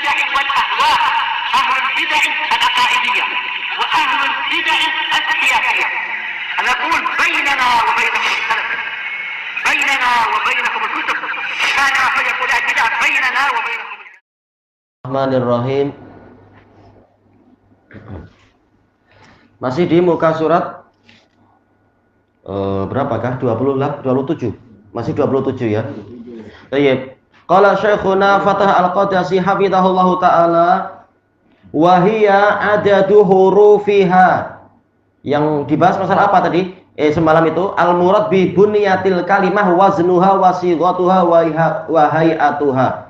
البدع والأهواء، أهل البدع العقائدية وأهل البدع السياسية. نقول بيننا وبينكم السلف، بيننا وبينكم الكتب، كان فيقول البدع بيننا وبينكم. Bismillahirrahmanirrahim. Masih di muka surat berapakah? 27. Masih 27 ya. Baik. Qala Syekhuna Fatah Al-Qadasi hafizahullahu taala wa hiya adadu hurufiha. Yang dibahas masalah apa tadi? Semalam itu al-murad bi bunyatil kalimah waznuha wa sighatuha wa hay'atuha.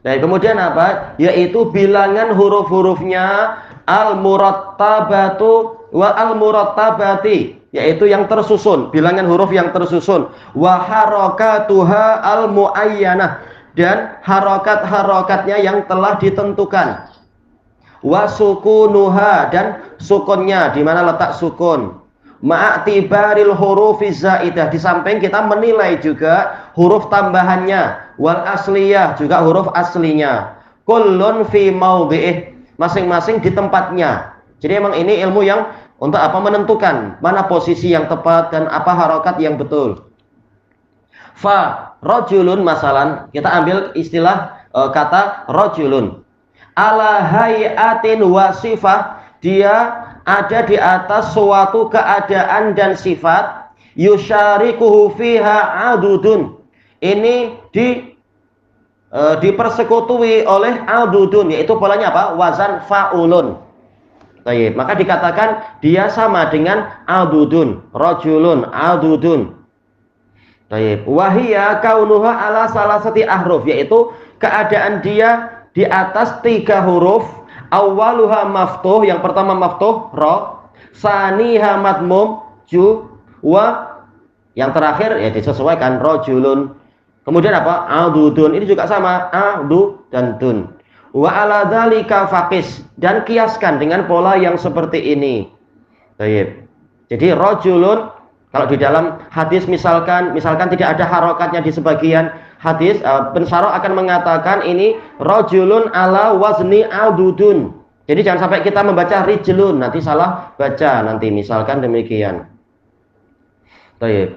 Nah, kemudian apa? Yaitu bilangan huruf-hurufnya al-murattabatu wa al-murattabati, yaitu yang tersusun, bilangan huruf yang tersusun, wa harakatuha al-muayyanah, dan harokat-harokatnya yang telah ditentukan, wa sukunuha, dan sukunnya, di mana letak sukun, ma'atibaril hurufiz zaidah, di samping kita menilai juga huruf tambahannya, wal asliyah, juga huruf aslinya, kullun fi maudhi'ih, masing-masing di tempatnya. Jadi emang ini ilmu yang untuk apa? Menentukan mana posisi yang tepat dan apa harokat yang betul. Fa rajulun, masalan kita ambil istilah kata rajulun, ala hayatin wa sifah, dia ada di atas suatu keadaan dan sifat, yusyarikuhu fiha adudun, ini dipersekutui oleh adudun, yaitu polanya apa? Wazan fa'ulun. Baik, maka dikatakan dia sama dengan adudun, rajulun, adudun. Baik, wahiyya kaunuha ala salasati ahruf, yaitu keadaan dia di atas 3 huruf. Awwaluha maftuh, yang pertama maftuh ra, saniha madmum ju, wa yang terakhir ya disesuaikan rajulun. Kemudian apa? Adudun, ini juga sama, adu dan dun. Wa ala dzalika faqis, dan kiaskan dengan pola yang seperti ini. Baik. Jadi rajulun, kalau di dalam hadis misalkan tidak ada harokatnya di sebagian hadis, pensyarah akan mengatakan ini rajulun ala wazni adudun. Jadi jangan sampai kita membaca rijlun, nanti salah baca nanti, misalkan demikian. Baik.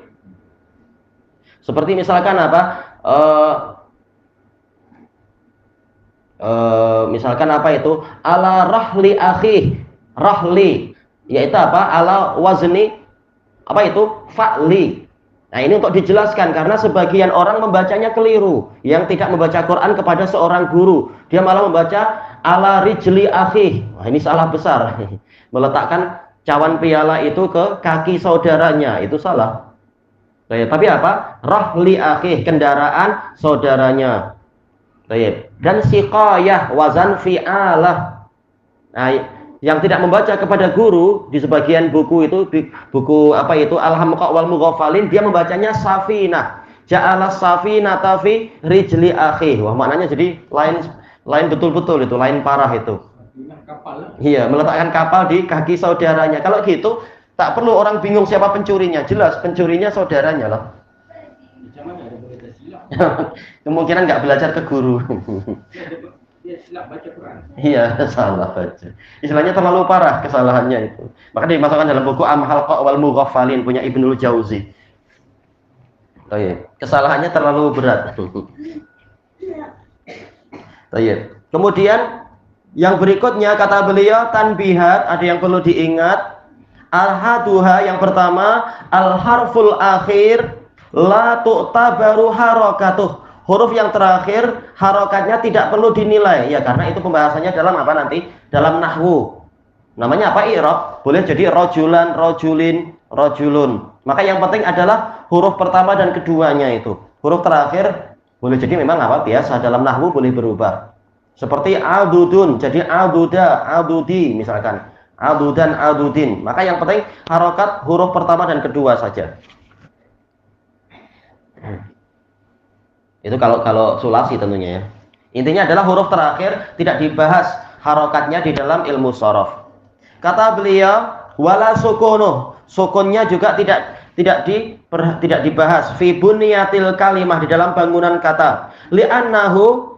Seperti misalkan apa? Misalkan apa itu? Ala rahli akhi, rahli, yaitu apa? Ala wazni apa itu? Fa'li. Nah, ini untuk dijelaskan karena sebagian orang membacanya keliru, yang tidak membaca Quran kepada seorang guru, dia malah membaca ala rijli akhi. Nah, ini salah besar. Meletakkan cawan piala itu ke kaki saudaranya, itu salah. Tapi apa? Rahli akhi, kendaraan saudaranya. Dan siqayah wazan fi'alah. Nah, yang tidak membaca kepada guru di sebagian buku itu, buku apa itu Al-Hamqa wal Mughafalin, dia membacanya safinah. Ja'ala safinata fi rijli akhi. Wah, maknanya jadi lain betul-betul itu, lain parah itu. Iya, meletakkan kapal di kaki saudaranya. Kalau gitu tak perlu orang bingung siapa pencurinya, jelas pencurinya saudaranya loh. Kemungkinan nggak belajar ke guru. Dia silap baca Quran. Iya, salah baca. Istilahnya terlalu parah kesalahannya itu. Maka dimasukkan dalam buku Al-Hamqa wal Mughafalin punya Ibnul Jauzi. Oh iya, kesalahannya terlalu berat. Oh iya. Kemudian yang berikutnya kata beliau tanbihat, ada yang perlu diingat. Al-haduha, yang pertama al-harful akhir la tu'tabaru harakatuh. Huruf yang terakhir harokatnya tidak perlu dinilai, ya karena itu pembahasannya dalam apa nanti? Dalam nahwu. Namanya apa? I'rab. Boleh jadi rajulan, rajulin, rajulun. Maka yang penting adalah huruf pertama dan keduanya itu. Huruf terakhir boleh jadi memang apa? Biasa dalam nahwu boleh berubah. Seperti adudun, jadi aduda, adudi misalkan. Adudan, adudin. Maka yang penting harokat huruf pertama dan kedua saja. Itu kalau sulasi tentunya ya. Intinya adalah huruf terakhir tidak dibahas harokatnya di dalam ilmu shorof. Kata beliau wala sukunuh, sukunnya juga tidak dibahas fi bunyatil kalimah, di dalam bangunan kata. Li'annahu,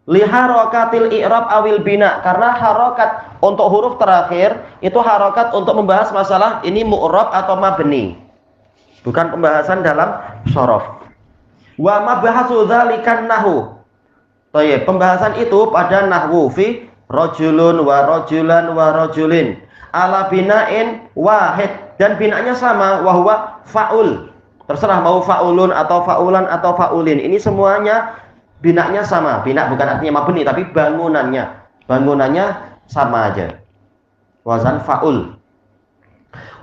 li harakatil i'rab awil bina, karena harokat untuk huruf terakhir itu harokat untuk membahas masalah ini mu'rab atau mabni, bukan pembahasan dalam shorof. Wa mabahasu dzalikan nahwu. Baik, pembahasan itu pada nahwu fi rajulun wa rajulan wa rajulin ala bina'in wahid, dan binanya sama, wahwa fa'ul. Terserah mau fa'ulun atau fa'ulan atau fa'ulin, ini semuanya binanya sama. Bina bukan artinya mabni, tapi bangunannya sama aja, wazan fa'ul.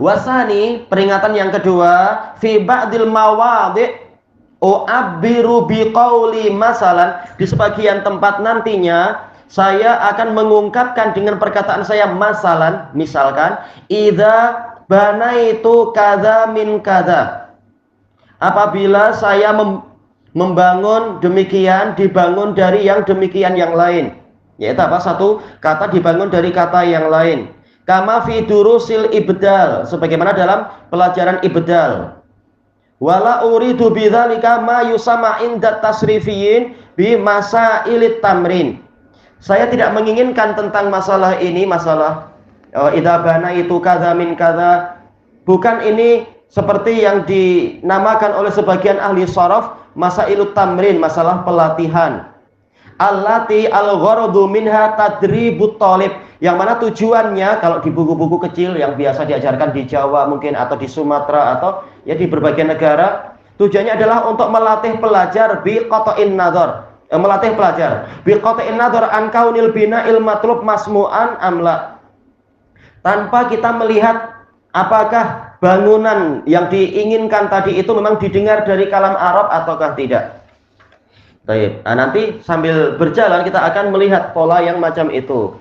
Wasani, peringatan yang kedua, fi ba'dil mawadhi' u'abbiru biqauli, masalan, di sebagian tempat nantinya saya akan mengungkapkan dengan perkataan saya masalan, misalkan, idza banaitu kadza min kadza, apabila saya membangun demikian, dibangun dari yang demikian yang lain, yaitu apa? Satu kata dibangun dari kata yang lain. Kama fi durusil ibdal, sebagaimana dalam pelajaran ibdal. Wala uridu bidzalika ma yusama inda tasrifiyin bi masailit tamrin. Saya tidak menginginkan tentang masalah ini, masalah idza banaitu kadza min kadza. Bukan ini seperti yang dinamakan oleh sebagian ahli shorof masailut tamrin, masalah pelatihan. Allati al-gharadu minha tadribut thalib, yang mana tujuannya kalau di buku-buku kecil yang biasa diajarkan di Jawa mungkin atau di Sumatera atau ya di berbagai negara, tujuannya adalah untuk melatih pelajar bi qata'in nazar, melatih pelajar bi qata'in nazar an kaunil bina'il matlub masmu'an amla, tanpa kita melihat apakah bangunan yang diinginkan tadi itu memang didengar dari kalam Arab ataukah tidak. Baik, nah, nanti sambil berjalan kita akan melihat pola yang macam itu.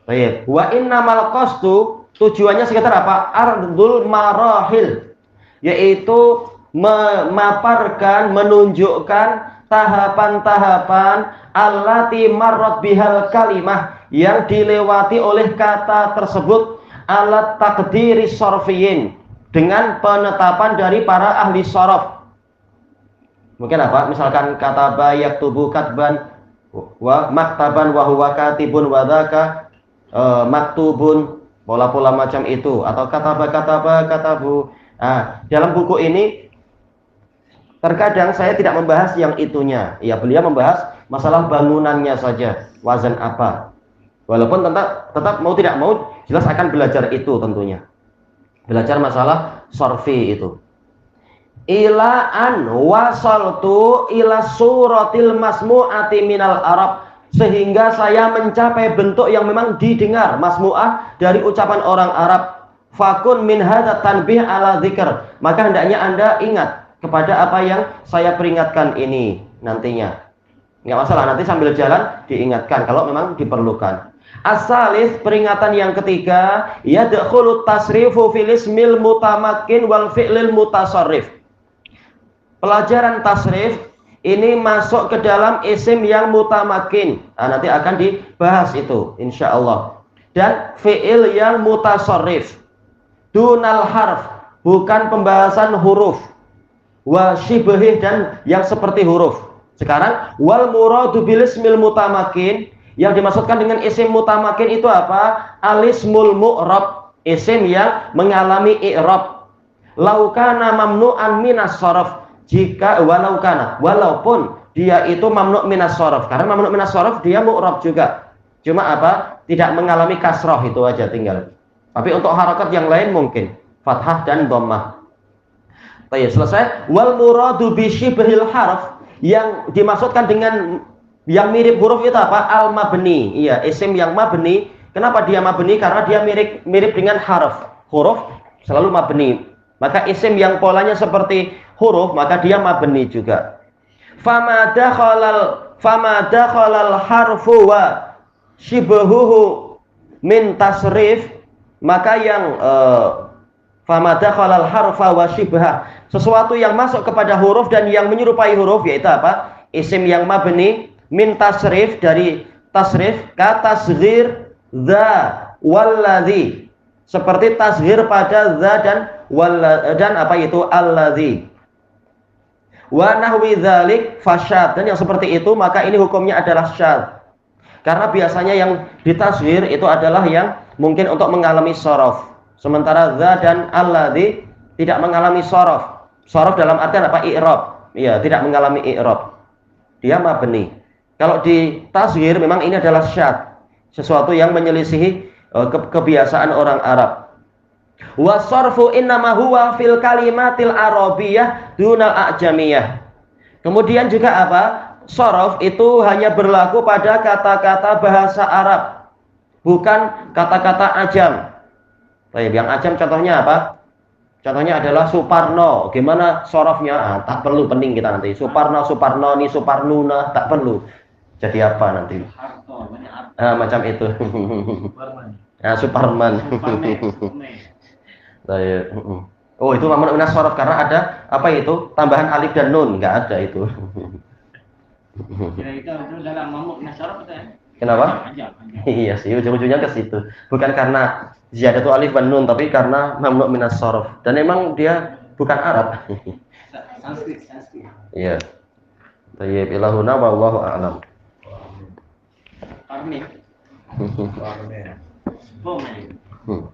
Baik, wa innamal qasdu, tujuannya sekitar apa? Ardul marahil, yaitu memaparkan, menunjukkan tahapan-tahapan allati marrat bihal kalimah, yang dilewati oleh kata tersebut, alat takdiri sorfiyin, dengan penetapan dari para ahli shorof. Mungkin apa? Misalkan kata bayak tubuh katban wa maktaban wa huwa katibun wa dzaka maktubun, pola-pola macam itu, atau kataba katabu. Nah, dalam buku ini terkadang saya tidak membahas yang itunya. Ya, beliau membahas masalah bangunannya saja, wazan apa. Walaupun tetap mau tidak mau jelas akan belajar itu tentunya. Belajar masalah sorfi itu. Ila an wasaltu ila suratil masmu'ati minal Arab, sehingga saya mencapai bentuk yang memang didengar, masmu'ah, dari ucapan orang Arab. Fakun min hadza tanbih ala dzikr, maka hendaknya Anda ingat kepada apa yang saya peringatkan ini nantinya. Enggak masalah, nanti sambil jalan diingatkan kalau memang diperlukan. As-salis, peringatan yang ketiga, yadkhulu tasrifu fil ismil mutamakkin wal fi'lil mutasarrif. Pelajaran tasrif ini masuk ke dalam isim yang mutamakin. Nah, nanti akan dibahas itu insyaallah. Dan fi'il yang mutasarrif. Dunal harf, bukan pembahasan huruf. Wa shibhih, dan yang seperti huruf. Sekarang wal muradu bil ismil mutamakin, yang dimaksudkan dengan isim mutamakin itu apa? Alismul mu'rab, isim yang mengalami i'rab. Laukana mamnu'an minas shorof, jika walaupun dia itu mamnu' minas shorof, karena mamnu' minas shorof dia mu'rab juga, cuma apa? Tidak mengalami kasroh, itu aja tinggal. Tapi untuk harakat yang lain mungkin fathah dan dhammah. Baik, selesai. Wal muradu bi syibhil harf, yang dimaksudkan dengan yang mirip huruf itu apa? Al mabni. Iya, isim yang mabni. Kenapa dia mabni? Karena dia mirip dengan harf. Huruf selalu mabni. Maka isim yang polanya seperti huruf, maka dia mabni juga. Fama dakhalal harfu wa shibhuhu min tasrif, maka yang fama dakhalal harfa wa shibha, sesuatu yang masuk kepada huruf dan yang menyerupai huruf, yaitu apa? Isim yang mabni, min tasrif, dari tasrif, ka tasghir dza walladzi, seperti tasghir pada dza dan apa itu alladzi. Wa nahwi dzalik fasyad, dan yang seperti itu maka ini hukumnya adalah syadz. Karena biasanya yang ditashwir itu adalah yang mungkin untuk mengalami sorof. Sementara dza dan alladzi tidak mengalami sorof. Sorof dalam artian apa? I'rab. Iya, tidak mengalami i'rab. Dia mabni. Kalau di tasghir memang ini adalah syadz. Sesuatu yang menyelisihi kebiasaan orang Arab. Wa sarfu innama huwa fil kalimatil arabiyyah dunal a'jamiyah. Kemudian juga apa? Sorof itu hanya berlaku pada kata-kata bahasa Arab, bukan kata-kata ajam. Baik, yang ajam contohnya apa? Contohnya adalah Suparno. Gimana sorofnya? Tak perlu, pening kita nanti. Suparno, Suparnoni, Suparnuna, tak perlu. Jadi apa nanti? Macam itu. Suparman. Oh, itu mamnu minas sorof karena ada apa itu? Tambahan alif dan nun, nggak ada itu. Kira-kira itu dalam mamnu minas sorof itu ya? Kenapa? Iya sih, ujung-ujungnya ke situ. Bukan karena ziyadatu alif dan nun, tapi karena mamnu minas sorof. Dan memang dia bukan Arab. Sanskrit. Iya. Tayyib ilahuna wallahu a'lam. Parmin. Hmm.